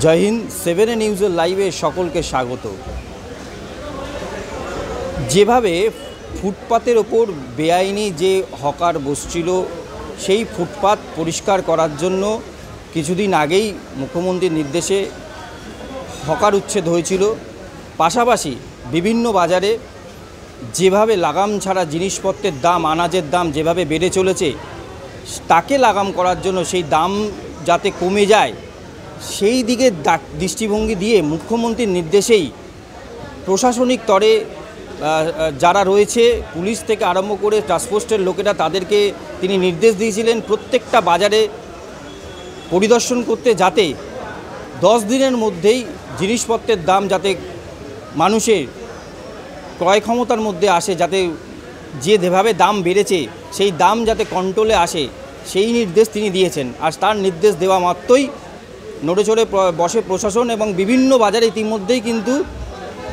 জয় হিন্দ। 7 নিউজের লাইভে সকলকে স্বাগত। যেভাবে ফুটপাতের ওপর বেআইনি যে হকার বসছিল সেই ফুটপাত পরিষ্কার করার জন্য কিছুদিন আগেই মুখ্যমন্ত্রীর নির্দেশে হকার উচ্ছেদ হয়েছিল। পাশাপাশি বিভিন্ন বাজারে যেভাবে লাগাম ছাড়া জিনিসপত্রের দাম, আনাজের দাম যেভাবে বেড়ে চলেছে, তাকে লাগাম করার জন্য সেই দাম যাতে কমে যায় সেই দিকে দৃষ্টিভঙ্গি দিয়ে মুখ্যমন্ত্রীর নির্দেশেই প্রশাসনিক স্তরে যারা রয়েছে, পুলিশ থেকে আরম্ভ করে টাস্কফোর্সের লোকেরা, তাদেরকে তিনি নির্দেশ দিয়েছিলেন প্রত্যেকটা বাজারে পরিদর্শন করতে, যাতে 10 দিনের মধ্যেই জিনিসপত্রের দাম যাতে মানুষের ক্রয় ক্ষমতার মধ্যে আসে, যাতে যেভাবে দাম বেড়েছে সেই দাম যাতে কন্ট্রোলে আসে সেই নির্দেশ তিনি দিয়েছেন। আর তার নির্দেশ দেওয়া মাত্রই নড়েচড়ে বসে প্রশাসন এবং বিভিন্ন বাজারে ইতিমধ্যেই কিন্তু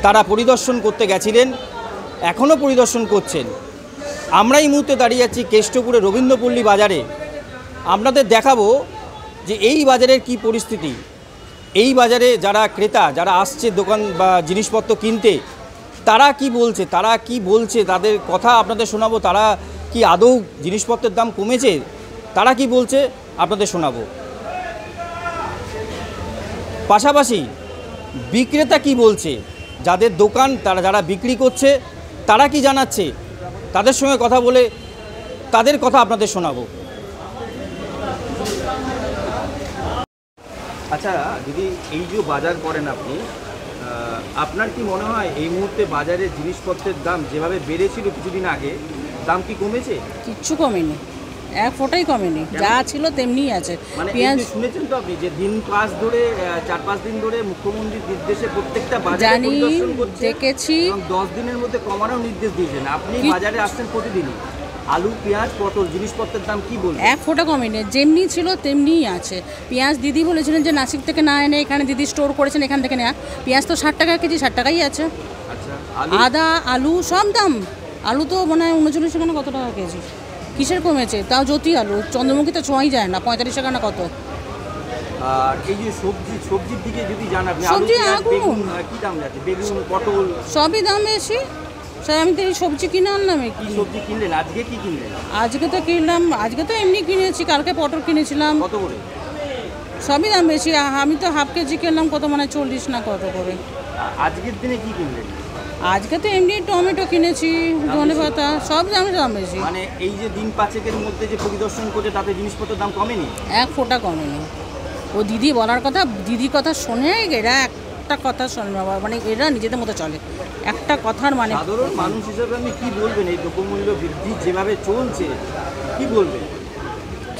তারা পরিদর্শন করতে গেছিলেন, এখনও পরিদর্শন করছেন। আমরা এই মুহূর্তে দাঁড়িয়ে আছি কেষ্টপুরে রবীন্দ্রপল্লী বাজারে। আপনাদের দেখাবো যে এই বাজারের কি পরিস্থিতি। এই বাজারে যারা ক্রেতা, যারা আসছে দোকান বা জিনিসপত্র কিনতে, তারা কি বলছে তাদের কথা আপনাদের শোনাবো। তারা কি আদৌ জিনিসপত্রের দাম কমেছে, তারা কি বলছে আপনাদের শোনাবো। পাশাপাশি বিক্রেতা কি বলছে, যাদের দোকান, যারা বিক্রি করছে, তারা কি জানাচ্ছে, তাদের সঙ্গে কথা বলে তাদের কথা আপনাদের শোনাবো। আচ্ছা, যদি এই যে বাজার করেন আপনি, আপনার কি মনে হয় এই মুহূর্তে বাজারে জিনিসপত্রের দাম যেভাবে বেড়েছিল কিছুদিন আগে, দাম কি কমেছে? কিচ্ছু কমেনি, এক ফোঁটাই কমেনি, যা ছিল তেমনিই আছে। মানে শুনেছেন তো আপনি যে দিন পাঁচ ধরে 4-5 দিন ধরে মুখ্যমন্ত্রীর নির্দেশে প্রত্যেকটা বাজারে পরিদর্শন করছে, দেখেছি, এবং 10 দিনের মধ্যে কমানোর নির্দেশ দিয়েছেন। আপনি বাজারে আসছেন প্রতিদিনই, আলু, পেঁয়াজ, পটল জিনিসপত্রের দাম কি বলবেন? এক ফোঁটা কমেনি, যেমনি ছিল তেমনিই আছে। পেঁয়াজ দিদি বলেছিলেন যে নাসিক থেকে না এনে এখানে দিদি স্টোর করেছেন, এখান থেকে নেওয়া। পেঁয়াজ তো 60 টাকা কেজি, 60 টাকাই আছে। আচ্ছা, আদা, আলু সব দাম। আলু তো মনে হয় 39 টাকা না কত টাকা কেজি। কিসের কমেছে? তাও জ্যোতি আলু, চন্দ্রমুখী তো ছোঁয়াই যায় না, 45 টাকা না কত। আর এই যে সবজির দিকে যদি জানান, সবজি কি দাম যাচ্ছে? বেগুন, পটল সবই দাম বেশি। স্যার, আমি তো এই সবজি কিনে আনলাম। কি সবজি কিনলেন? আজকে কি কিনলেন? আজকে তো এমনি কিনেছি, কালকে পটল কিনেছিলাম। কত করে? সবই দাম বেশি। আমি তো হাফ কেজি কিনলাম কত, মানে 40 না কত করে। আজকের দিনে কি কিনলেন? আজকে তো এমনি টমেটো কিনেছি, ধনেপাতা, সব দাম বেশি। মানে এই যে দিন পাঁচেকের মধ্যে যে পরিদর্শন করছে, তাতে জিনিসপত্রের দাম কমেনি? এক ফোঁটা কমেনি। ও দিদি বলার কথা, দিদির কথা শোনে এরা একটা কথা শোনে, মানে এরা নিজেদের মতো চলে। একটা কথার মানে সাধারণ মানুষ হিসেবে আপনি কি বলবেন? এই দ্রব্যমূল্য বৃদ্ধি যেভাবে চলছে কি বলবেন?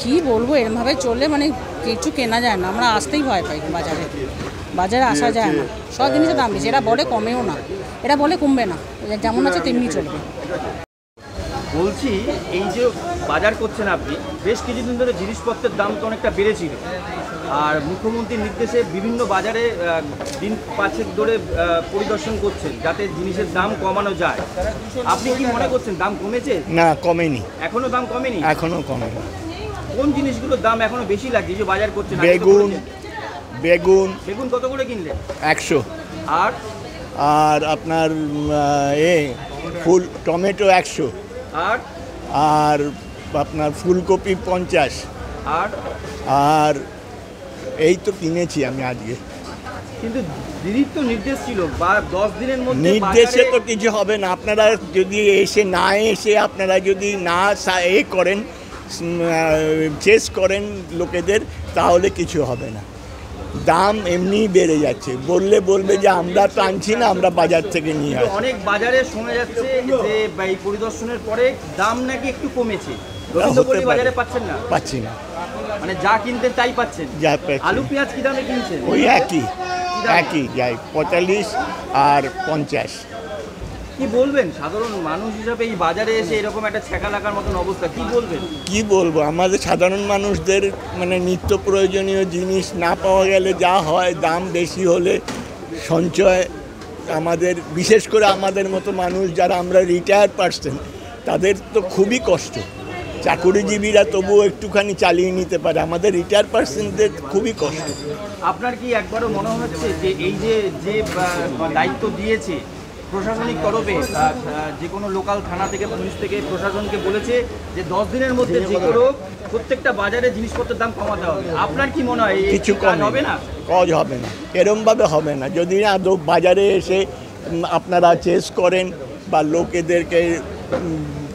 কি বলবো, এরমভাবে চললে মানে কিছু কেনা যায় না। আমরা আসতেই ভয় পাই বাজারে আসা যায় না। সব জিনিসের দাম বেশি। এরা বলে কমেও না, এরা বলে কমবে না, যেমন আছে তেমনি চলবে। বলছি, এই যে বাজার করছেন আপনি, বেশ কিছুদিন ধরে জিনিসপত্রের দাম তো অনেকটা বেড়েছিল, আর মুখ্যমন্ত্রীর নির্দেশে বিভিন্ন বাজারে দিন পাঁচেক ধরে পরিদর্শন করছেন যাতে জিনিসের দাম কমানো যায়। আপনি কি মনে করছেন দাম কমেছে? না, কমেনি। এখনো দাম কমেনি? এখনো কমেনি। কোন জিনিসগুলোর দাম এখনো বেশি লাগছে যে বাজার করছেন? বেগুন কত করে কিনলেন? 100। আর আপনার ফুল টমেটো 100। আর আপনার ফুলকপি 50। আর এই তো কিনেছি আমি আজকে। কিন্তু দিদির তো নির্দেশ ছিল 10 দিনের মধ্যে। নির্দেশে তো কিছু হবে না। আপনারা যদি এসে আপনারা যদি না করেন, চেস করেন লোকেদের, তাহলে কিছু হবে না। দাম এমনিই বেড়ে যাচ্ছে। বলবে যে আমরা তো আনছি না, আমরা বাজার থেকে নিয়ে আসি। অনেক বাজারে শোনা যাচ্ছে যে এই পরিদর্শনের পরে দাম নাকি একটু কমেছে। রবীন্দ্রপল্লী বাজারে পাচ্ছেন না? পাচ্ছি না। মানে যা কিনতেন তাই পাচ্ছেন? আলু, পেঁয়াজ কি দামে কিনছেন? ওই একই যাই, 45 আর 50। কি বলবেন সাধারণ মানুষ হিসাবে এই বাজারে এসে এরকম একটা ছেঁকা লাগার মতন অবস্থা, কি বলবেন? কি বলবো, আমাদের সাধারণ মানুষদের মানে নিত্য প্রয়োজনীয় জিনিস না পাওয়া গেলে যা হয়, দাম বেশি হলে সঞ্চয় আমাদের, বিশেষ করে আমাদের মতো মানুষ যারা আমরা রিটায়ার্ড পার্সন, তাদের তো খুবই কষ্ট। চাকুরিজীবীরা তবুও একটুখানি চালিয়ে নিতে পারে, আমাদের রিটায়ার পার্সনদের খুবই কষ্ট। আপনার কি একবারও মনে হচ্ছে যে এই যে যে দায়িত্ব দিয়েছে প্রশাসনিক তরফে, যে কোনো লোকাল থানা থেকে পুলিশ থেকে প্রশাসনকে বলেছে যে 10 দিনের মধ্যে যে কোনো প্রত্যেকটা বাজারে জিনিসপত্রের দাম কমাতে হবে, আপনার কি মনে হয় কিছু কাজ হবে না? কাজ হবে না, এরমভাবে হবে না। যদি না বাজারে এসে আপনারা চেস করেন বা লোকেদেরকে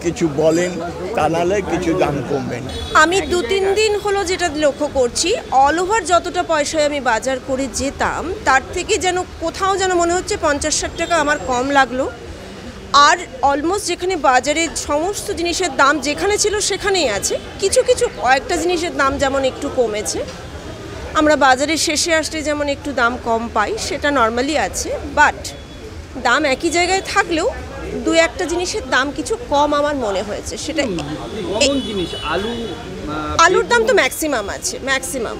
কিছু বলেন, তা নাহলে কিছু দাম কমবে না। আমি 2-3 দিন হলো যেটা লক্ষ্য করছি, অল ওভার যতটা পয়সায় আমি বাজার করে যেতাম তার থেকে যেন কোথাও যেন মনে হচ্ছে 50-60 টাকা আমার কম লাগলো। আর অলমোস্ট যেখানে বাজারে সমস্ত জিনিসের দাম যেখানে ছিল সেখানেই আছে, কিছু কিছু কয়েকটা জিনিসের দাম যেমন একটু কমেছে, আমরা বাজারের শেষে আসলে যেমন একটু দাম কম পাই সেটা নর্মালি আছে, বাট দাম একই জায়গায় থাকলেও 2-1টা জিনিসের দাম কিছু কম আমার মনে হয়েছে। সেটা কোন জিনিস? আলুর দাম তো ম্যাক্সিমাম আছে, ম্যাক্সিমাম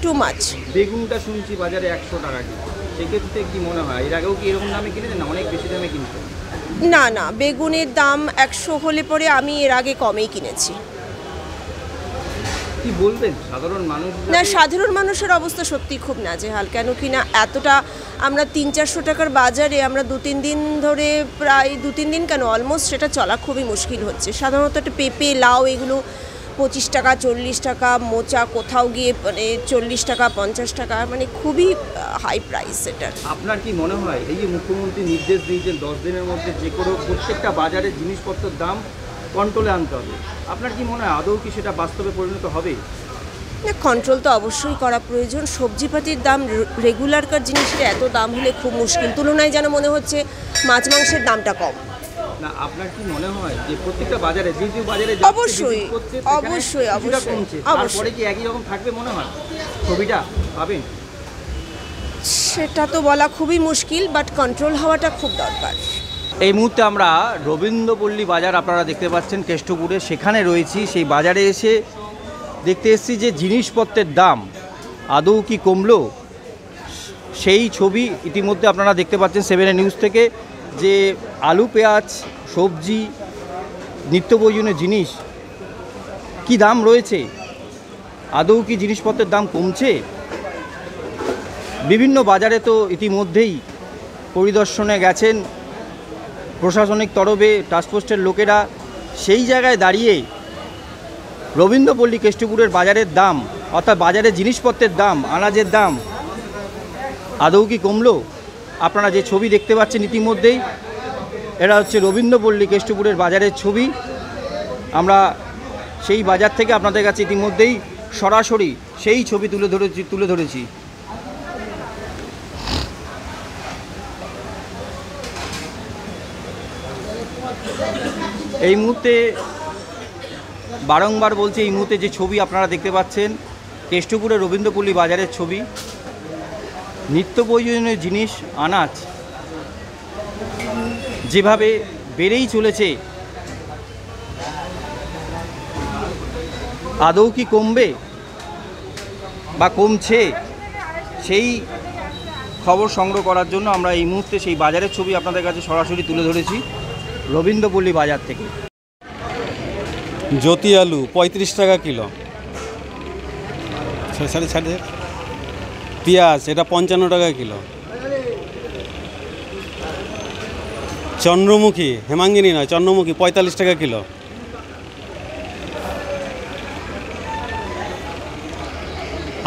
টু মাচ। বেগুনটা শুনছি বাজারে 100 টাকা কিলো, সেক্ষেত্রে কি মনে হয় এর আগেও কি এরকম দামে কিনেছেন না অনেক বেশি দামে কিনতে? না না, বেগুনের দাম 100 হলে পরে আমি এর আগে কমেই কিনেছি। কি বলবেন সাধারণ মানুষ? না, সাধারণ মানুষের অবস্থা সত্যি খুব নাজেহাল। কেন কি না এতটা আমরা 300-400 টাকার বাজারে আমরা 2-3 দিন ধরে, প্রায় 2-3 দিন কেন অলমোস্ট সেটা চলা খুবই মুশকিল হচ্ছে। সাধারণত একটা পেঁপে, লাউ এগুলো 25 টাকা 40 টাকা, মোচা কোথাও গিয়ে মানে 40 টাকা 50 টাকা, মানে খুবই হাই প্রাইস এটার। আপনার কি মনে হয় এই যে মুখ্যমন্ত্রী নির্দেশ দিয়েছেন 10 দিনের মধ্যে যে কোনো প্রত্যেকটা বাজারে জিনিসপত্রের দাম কন্ট্রোলে আনতে হবে, আপনার কি মনে হয় আদৌ কি সেটা বাস্তবে পরিণত হবে? না, কন্ট্রোল তো অবশ্যই করা প্রয়োজন। সবজিপাতির দাম রেগুলারকার জিনিসের এত দাম হলে খুব মুশকিল, তুলনায় যেন মনে হচ্ছে মাছ মাংসের দামটা কম। না, আপনার কি মনে হয় যে প্রত্যেকটা বাজারে যে যে বাজারে অবশ্যই অবশ্যই অবশ্যই তারপরে কি একই রকম থাকবে মনে হয় ছবিটা পাবেন? সেটা তো বলা খুবই মুশকিল, বাট কন্ট্রোল হওয়াটা খুব দরকার। এই মুহূর্তে আমরা রবীন্দ্রপল্লী বাজার আপনারা দেখতে পাচ্ছেন কেষ্টপুরে, সেখানে রয়েছি। সেই বাজারে এসে দেখতে এসেছি যে জিনিসপত্রের দাম আদৌ কি কমলো, সেই ছবি ইতিমধ্যে আপনারা দেখতে পাচ্ছেন 7 নিউজ থেকে, যে আলু, পেঁয়াজ, সবজি, নিত্য প্রয়োজনীয় জিনিস কি দাম রয়েছে, আদৌ কি জিনিসপত্রের দাম কমছে? বিভিন্ন বাজারে তো ইতিমধ্যেই পরিদর্শনে গেছেন প্রশাসনিক তরফে টাস্কফোর্সের লোকেরা, সেই জায়গায় দাঁড়িয়ে রবীন্দ্রপল্লী কেষ্টপুরের বাজারের দাম, অর্থাৎ বাজারের জিনিসপত্রের দাম, আনাজের দাম আদৌ কি কমলো? আপনারা যে ছবি দেখতে পাচ্ছেন ইতিমধ্যেই, এটা হচ্ছে রবীন্দ্রপল্লী কেষ্টপুরের বাজারের ছবি। আমরা সেই বাজার থেকে আপনাদের কাছে ইতিমধ্যেই সরাসরি সেই ছবি তুলে ধরেছি। এই মুহূর্তে বারংবার বলছি, এই মুহূর্তে যে ছবি আপনারা দেখতে পাচ্ছেন কেষ্টপুরের রবীন্দ্রপল্লী বাজারের ছবি। নিত্য প্রয়োজনীয় জিনিস, আনাজ যেভাবে বেড়েই চলেছে, আদৌ কি কমবে বা কমছে, সেই খবর সংগ্রহ করার জন্য আমরা এই মুহূর্তে সেই বাজারের ছবি আপনাদের কাছে সরাসরি তুলে ধরেছি রবীন্দ্রপল্লী বাজার থেকে। জ্যোতি আলু 35 টাকা কিলো, সাড়ে পেঁয়াজ এটা 55 টাকা কিলো, চন্দ্রমুখী, হেমাঙ্গিনী নয় চন্দ্রমুখী 45 টাকা কিলো,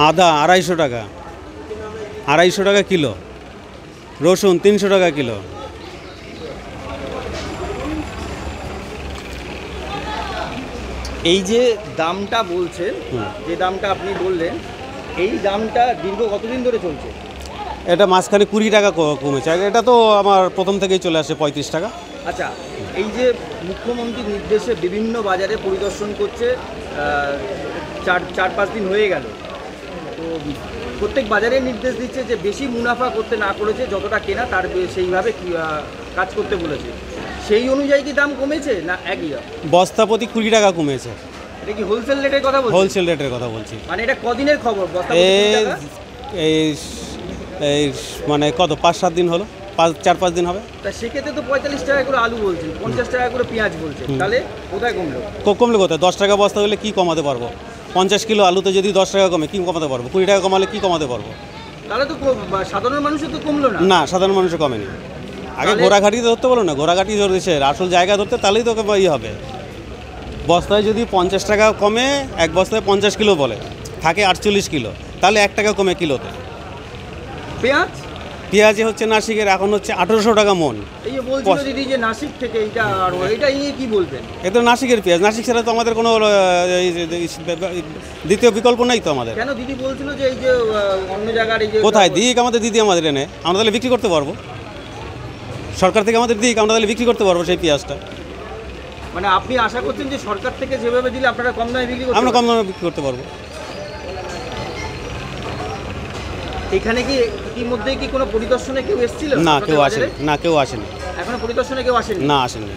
আদা 250 টাকা, 250 টাকা কিলো, রসুন 300 টাকা কিলো। এই যে দামটা বলছেন, যে দামটা আপনি বললেন, এই দামটা দীর্ঘ কতদিন ধরে চলছে? এটা মাঝখানে 20 টাকা কমেছে, এটা তো আমার প্রথম থেকেই চলে আসে 35 টাকা। আচ্ছা, এই যে মুখ্যমন্ত্রীর নির্দেশে বিভিন্ন বাজারে পরিদর্শন করছে, 4-5 দিন হয়ে গেল, তো প্রত্যেক বাজারে নির্দেশ দিচ্ছে যে বেশি মুনাফা করতে না করেছে, যতটা কেনা তার সেইভাবে কাজ করতে বলেছে। সেই অনুযায়ী কি দাম কমেছে না একই? বস্তা প্রতি 20 টাকা কমেছে। এটা কি হোলসেল রেটের কথা বলছি? হোলসেল রেটের কথা বলছি। মানে এটা কদিনের খবর? বস্তা প্রতি 20 টাকা? এই মানে কত 5-7 দিন হলো। 4-5 দিন হবে। তা সেক্ষেত্রে তো 45 টাকা করে আলু বলছেন, 50 টাকা করে পেঁয়াজ বলছেন, তাহলে কোথায় কমলো? কমলে কোথায়? 10 টাকা বস্তা হলে কি কমাতে পারবো? 50 কিলো আলুতে যদি 10 টাকা কমে কি কমাতে পারবো? 20 টাকা কমালে কি কমাতে পারবো? তাহলে তো সাধারণ মানুষের তো কমলো না। না, সাধারণ মানুষের কমেনি। আগে তাহলে- ঘোরাঘাটিতে ধরতে বলো না, ঘোরাঘাটি ধরেছে আসল জায়গা ধরতে, তাহলেই তো ইয়ে হবে। বস্তায় যদি 50 টাকা কমে, এক বস্তায় 50 কিলো বলে, থাকে 48 কিলো, তাহলে 1 টাকা কমে কিলোতে। পেঁয়াজ পেঁয়াজে হচ্ছে নাসিকের এখন হচ্ছে 1800 টাকা মন। এই যে বলছিল দিদি যে নাসিক থেকে এইটা আর এটা নিয়ে কি বলবেন? এ তো নাসিকের পেঁয়াজ, নাসিক ছাড়া তো আমাদের কোনো দ্বিতীয় বিকল্প নেই তো আমাদের। কেন দিদি বলছিল যে এই যে অন্য জায়গার এই যে কোথায় দিক আমাদের দিদি আমাদের এনে, আমরা তাহলে বিক্রি করতে পারবো। সরকার থেকে আমাদের দিক, আমরা তাহলে বিক্রি করতে পারবো সেই পেঁয়াজটা। মানে আপনি আশা করছেন যে সরকার থেকে যেভাবে দিলে আপনারা কম দামে বিক্রি করতে আমরা কম পারবেন? দামে বিক্রি করতে পারবো। এখানে কি ইতিমধ্যে কি কোনো পরিদর্শনে কেউ এসেছিল? না, আপনাদের কেউ বাজারে? আসেনি, না কেউ আসেনি, এখনো পরিদর্শনে কেউ আসেনি? না আসেনি।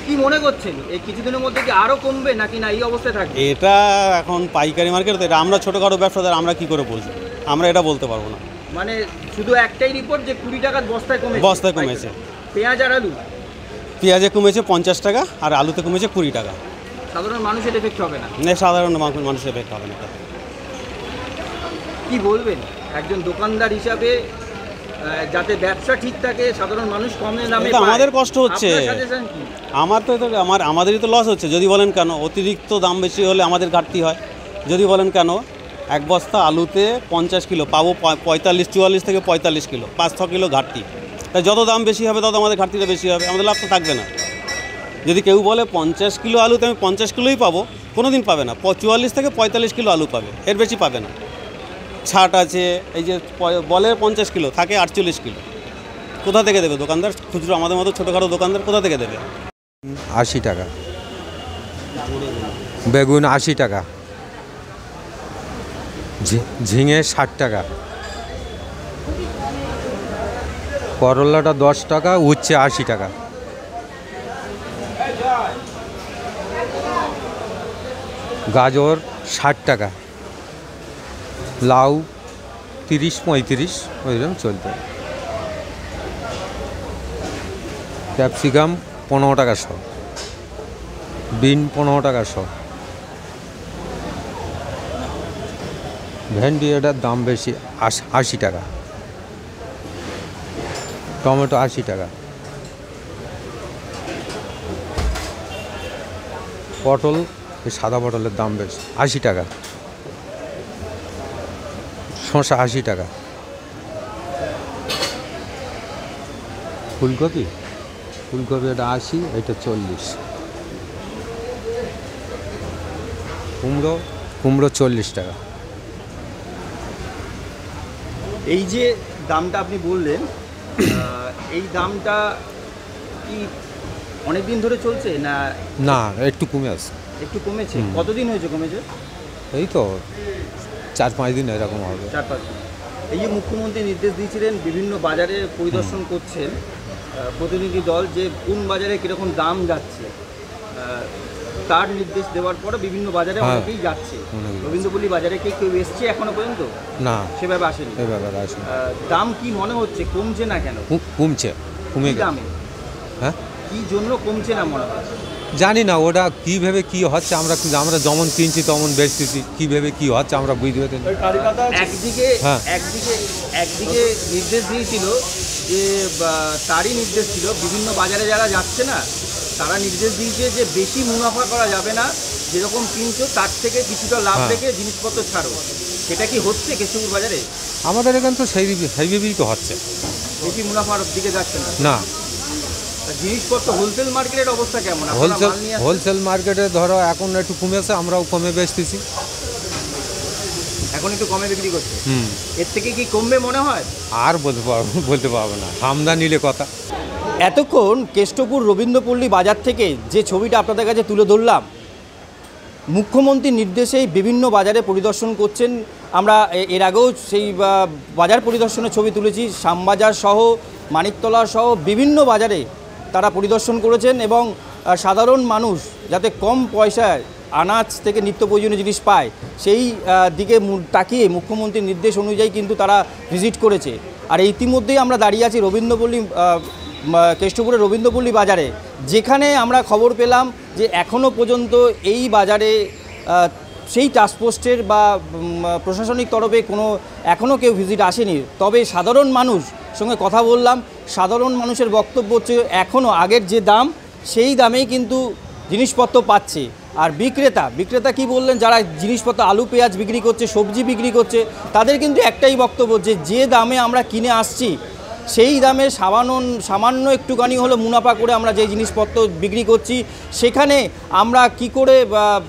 কি মনে করছেন এই কিছুদিনের মধ্যে কি আরো কমবে নাকি না এই অবস্থায় থাকবে? এটা এখন পাইকারি মার্কেট, তো এটা আমরা ছোটোখাটো ব্যবসাদার, আমরা কি করে বলছি? আমরা এটা বলতে পারবো না। মানে শুধু একটাই রিপোর্ট যে 20 টাকার বস্তায় কমেছে। বস্তায় কমেছে। পেঁয়াজ আর আলু পেঁয়াজে কমেছে 50 টাকা আর আলুতে কমেছে 20 টাকা। সাধারণ মানুষের এফেক্ট হবে না? না, সাধারণ মানুষের এফেক্ট হবে না। কি বলবেন একজন দোকানদার হিসাবে যাতে ব্যবসা ঠিক থাকে, সাধারণ মানুষ কমে দামে এটা পায়? আমাদের কষ্ট হচ্ছে। আপনার suggestion কি? আমাদেরই তো লস হচ্ছে। যদি বলেন কেন অতিরিক্ত দাম বেশি হলে আমাদের ঘাটতি হয়। যদি বলেন কেন এক বস্তা আলুতে 50 কিলো পাবো 44 থেকে 45 কিলো, 5-6 কিলো ঘাটতি। তাই যত দাম বেশি হবে তত আমাদের ঘাটতিটা বেশি হবে, আমাদের লাভ তো থাকবে না। যদি কেউ বলে 50 কিলো আলুতে আমি 50 কিলোই পাবো, কোনো দিন পাবে না। 44 থেকে 45 কিলো আলু পাবে, এর বেশি পাবে না। ছাট আছে, এই যে বলে 50 কিলো, থাকে 48 কিলো। কোথা থেকে দেবে দোকানদার? খুচরো আমাদের মতো ছোটোখাটো দোকানদার কোথা থেকে দেবে? 80 টাকা, বেগুন 80 টাকা, ঝিঙে 60 টাকা, করলাটা 10 টাকা, উচ্ছে 80 টাকা, গাজর 60 টাকা, লাউ 30-35 ওইরকম চলতে। ক্যাপসিকাম 15 টাকা শ, বিন 15 টাকা শ, ভেন্ডি এটার দাম বেশি 80 টাকা, টমেটো 80 টাকা, পটল, এই সাদা পটলের দাম বেশি 80 টাকা, শসা 80 টাকা, ফুলকপি এটা 80, এটা 40, কুমড়ো 40 টাকা। এই যে দামটা আপনি বললেন, এই দামটা কি অনেক দিন ধরে চলছে না না, একটু কমে আছে, একটু কমেছে? কতদিন হয়েছে কমেছে? এই তো 4-5 দিন এরকম হবে। 4-5 দিন। এই যে মুখ্যমন্ত্রী নির্দেশ দিয়েছিলেন বিভিন্ন বাজারে পরিদর্শন করছেন প্রতিনিধি দল, যে কোন বাজারে কীরকম দাম যাচ্ছে, তার নির্দেশ দেওয়ার পরে বিভিন্ন বাজারে অনেকেই যাচ্ছে। রবীন্দ্রপল্লী বাজারে কি কেউ এসছে এখনো পর্যন্ত? না, সেভাবে আসেনি। এভাবে আসেনি। দাম কি মনে হচ্ছে কমছে না কেন? কমে কি গেছে। দামে? হ্যাঁ, কি জন্য কমছে না মনে হচ্ছে? জানি না ওটা কীভাবে কী হচ্ছে, আমরা যেমন কিনছি তেমন বেচতেছি, কীভাবে কী হচ্ছে আমরা বুঝতে পারছি না। একদিকে নির্দেশ দিয়েছিল যে তারই নির্দেশ ছিল বিভিন্ন বাজারে যারা যাচ্ছে না তারা নির্দেশ দিয়েছে যে বেশি মুনাফা করা যাবে না, যেরকম কিনছো তার থেকে কিছুটা লাভ রেখে জিনিসপত্র ছাড়ো। সেটা কি হচ্ছে কেশবপুর বাজারে? আমাদের এখানে তো সেইভাবেই তো হচ্ছে, বেশি মুনাফার দিকে যাচ্ছে না। না, জিনিসপত্র হোলসেল মার্কেটের অবস্থা কেমন? আপনারা মাল নিয়ে আসছেন? হোলসেল মার্কেটে ধরো এখন একটু কমেছে, আমরাও কমে বেচতেছি। এখন একটু কমে বিক্রি করছে। এর থেকে কি কমবে মনে হয়? আর বলতে পারবো না, আমদা নিলে কথা। এতক্ষণ কেষ্টপুর রবীন্দ্রপল্লী বাজার থেকে যে ছবিটা আপনাদের কাছে তুলে ধরলাম, মুখ্যমন্ত্রীর নির্দেশেই বিভিন্ন বাজারে পরিদর্শন করছেন। আমরা এর আগেও সেই বাজার পরিদর্শনের ছবি তুলেছি। শ্যামবাজার সহ মানিকতলা সহ বিভিন্ন বাজারে তারা পরিদর্শন করেছেন এবং সাধারণ মানুষ যাতে কম পয়সায় আনাজ থেকে নিত্য প্রয়োজনীয় জিনিস পায় সেই দিকে তাকিয়ে মুখ্যমন্ত্রীর নির্দেশ অনুযায়ী কিন্তু তারা ভিজিট করেছে। আর ইতিমধ্যেই আমরা দাঁড়িয়ে আছি রবীন্দ্রপল্লী কেষ্টপুরের রবীন্দ্রপল্লী বাজারে, যেখানে আমরা খবর পেলাম যে এখনও পর্যন্ত এই বাজারে সেই টাস্কফোর্সের বা প্রশাসনিক তরফে এখনও কেউ ভিজিট আসেনি। তবে সাধারণ মানুষ সঙ্গে কথা বললাম, সাধারণ মানুষের বক্তব্য হচ্ছে এখনও আগের যে দাম সেই দামেই কিন্তু জিনিসপত্র পাচ্ছে। আর বিক্রেতা কি বললেন, যারা জিনিসপত্র আলু পেঁয়াজ বিক্রি করছে, সবজি বিক্রি করছে, তাদের কিন্তু একটাই বক্তব্য যে দামে আমরা কিনে আসছি সেই দামে সামান্য একটুখানি হলো মুনাফা করে আমরা যে জিনিসপত্র বিক্রি করছি, সেখানে আমরা কি করে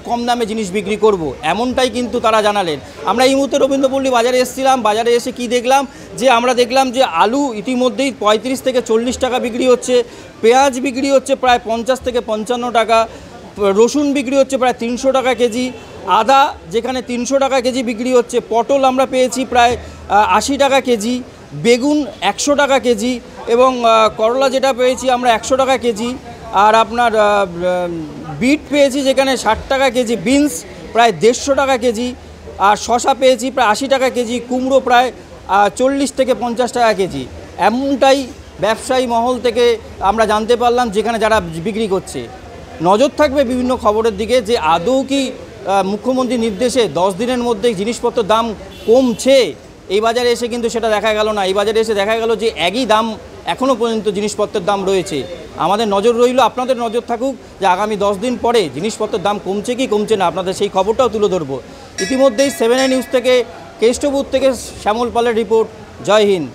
কম দামে জিনিস বিক্রি করব, এমনটাই কিন্তু তারা জানালেন। আমরা এই মুহূর্তে রবীন্দ্রপল্লী বাজারে এসেছিলাম। বাজারে এসে কি দেখলাম, যে আমরা দেখলাম যে আলু ইতিমধ্যেই 35 থেকে 40 টাকা বিক্রি হচ্ছে, পেঁয়াজ বিক্রি হচ্ছে প্রায় 50 থেকে 55 টাকা, রসুন বিক্রি হচ্ছে প্রায় 300 টাকা কেজি, আদা যেখানে 300 টাকা কেজি বিক্রি হচ্ছে, পটল আমরা পেয়েছি প্রায় 80 টাকা কেজি, বেগুন 100 টাকা কেজি, এবং করলা যেটা পেয়েছি আমরা 100 টাকা কেজি, আর আপনার বিট পেয়েছি যেখানে 60 টাকা কেজি, বিনস প্রায় 150 টাকা কেজি, আর শসা পেয়েছি প্রায় 80 টাকা কেজি, কুমড়ো প্রায় 40 থেকে 50 টাকা কেজি। এমনটাই ব্যবসায়ী মহল থেকে আমরা জানতে পারলাম, যেখানে যারা বিক্রি করছে। নজর থাকবে বিভিন্ন খবরের দিকে যে আদৌ কি মুখ্যমন্ত্রীর নির্দেশে 10 দিনের মধ্যে জিনিসপত্রের দাম কমছে। এই বাজারে এসে কিন্তু সেটা দেখা গেল না। এই বাজারে এসে দেখা গেল যে একই দাম এখনও পর্যন্ত জিনিসপত্রের দাম রয়েছে। আমাদের নজর রইল, আপনাদের নজর থাকুক যে আগামী 10 দিন পরে জিনিসপত্রের দাম কমছে কি কমছে না, আপনাদের সেই খবরটাও তুলে ধরবো। ইতিমধ্যেই 7 নিউজ থেকে কেষ্টপুর থেকে শ্যামল পালের রিপোর্ট। জয় হিন্দ।